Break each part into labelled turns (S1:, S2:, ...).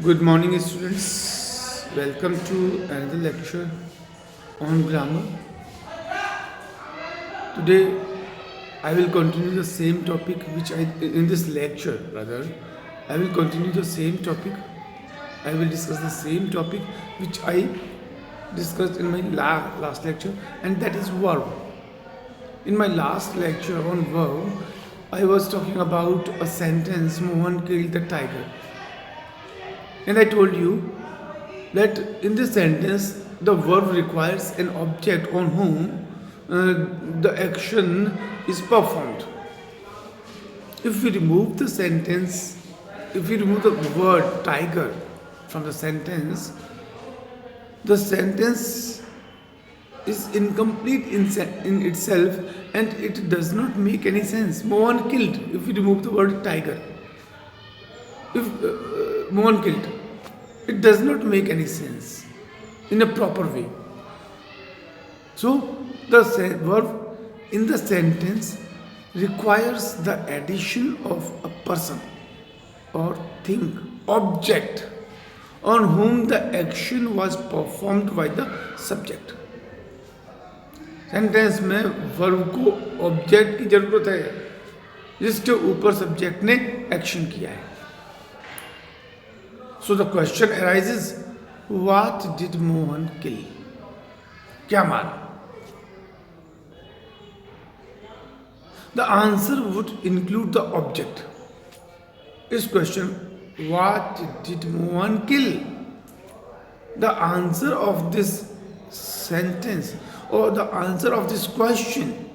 S1: Good morning, students. Welcome to another lecture on grammar. Today, I will continue the same topic in this lecture, rather, I will continue the same topic. I will discuss the same topic which I discussed in my last lecture, and that is verb. In my last lecture on verb, I was talking about a sentence Mohan killed the tiger. And I told you that in this sentence, the verb requires an object on whom the action is performed. If we remove the sentence, if we remove the word tiger from the sentence is incomplete in itself and it does not make any sense. Mohan killed, if we remove the word tiger. If Mohan killed, it does not make any sense in a proper way. So, the verb in the sentence requires the addition of a person or thing, object, on whom the action was performed by the subject. Sentence में verb को object की जरूरत है जिसके ऊपर subject ने action किया है. So the question arises, what did Mohan kill? क्या मारा? The answer would include the object. This question, what did Mohan kill? The answer of this sentence or the answer of this question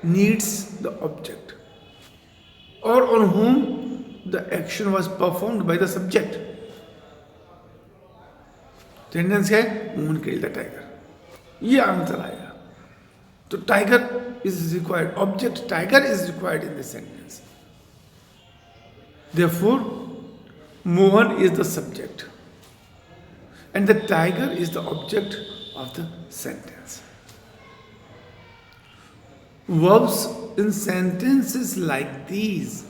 S1: needs the object or on whom the action was performed by the subject. Sentence है Mohan killed the tiger. ये answer आएगा. तो tiger is required. Object tiger is required in this sentence. Therefore, Mohan is the subject, and the tiger is the object of the sentence. Verbs in sentences like these,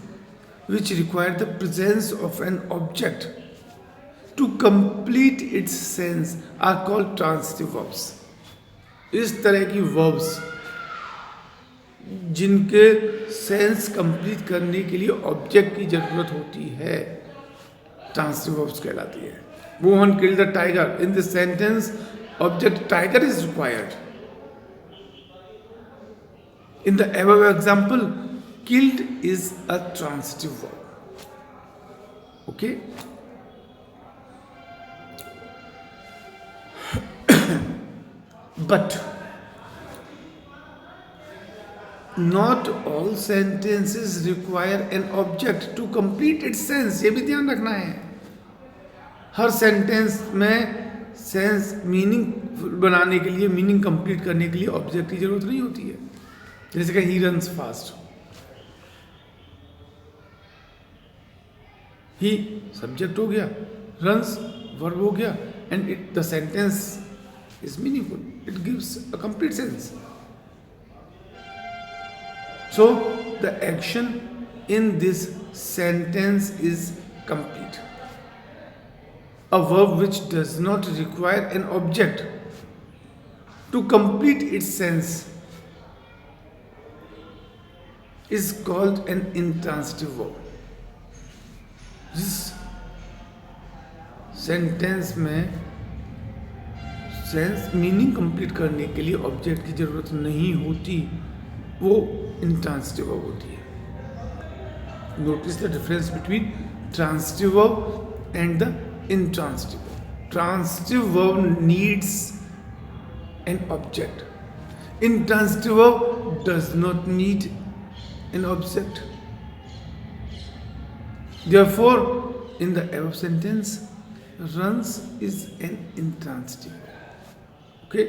S1: which require the presence of an object to complete its sense, are called transitive verbs. इस तरह की verbs जिनके sense complete करने के लिए object की जरूरत होती है, ट्रांसिटिव वर्ब्स कहलाती है. Mohan killed the tiger. In this sentence, object tiger is required. In the above example, killed is a transitive verb. Okay? But not all sentences require an object to complete its sense. ये भी ध्यान रखना है. हर sentence में sense meaning बनाने के लिए, meaning complete करने के लिए ऑब्जेक्ट की जरूरत नहीं होती है. जैसे कि he runs fast. He subject हो गया, रन्स वर्ब हो गया, and the sentence is meaningful. It gives a complete sense. So the action in this sentence is complete. A verb which does not require an object to complete its sense is called an intransitive verb. जिस sentence में sense meaning complete करने के लिए object की जरूरत नहीं होती, वो intransitive verb होती है. Notice the difference between transitive verb and the intransitive verb. Transitive verb needs an object. Intransitive verb does not need an object. Therefore, in the above sentence, runs is an intransitive verb. Okay?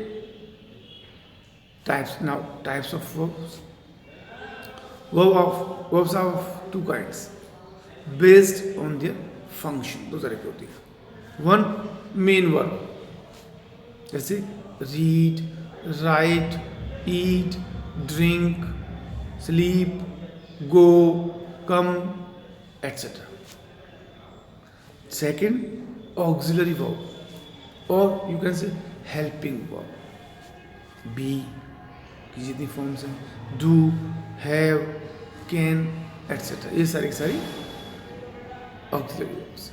S1: Types of verbs. Verbs are of two kinds based on their function. दो तरह की होती है. One, main verb, जैसे read, write, eat, drink, sleep, go, come, etc. Second, auxiliary verb, or you can say helping verb. Be की जितनी forms हैं, do, have, can etcetera, ये सारी सारी ऑक्सिलरी वर्ब्स.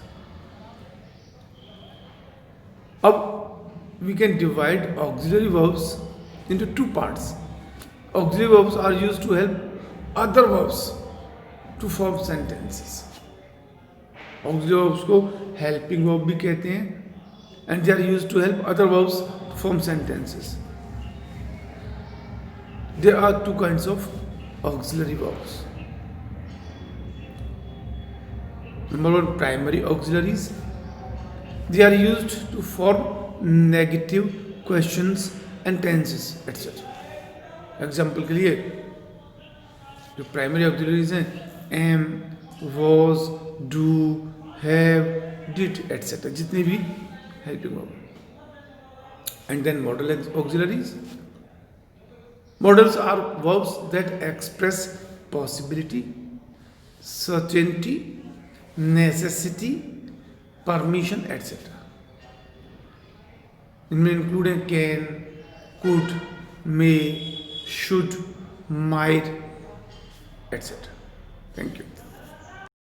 S1: अब we can divide auxiliary verbs into two parts. Auxiliary verbs are used to help other verbs to form sentences. Auxiliary verbs को helping verb भी कहते हैं, and they are used to help other verbs to form sentences. There are two kinds of auxiliary verbs. Number one, primary auxiliaries. They are used to form negative questions and tenses, etc. Example के लिए जो primary auxiliaries हैं, am, was, do, have, did etcetera, जितने भी helping verb. And then modal auxiliaries. Modals are verbs that express possibility, certainty, necessity, permission etcetera. इनमें include है can, could, may, should, might, etc. Thank you.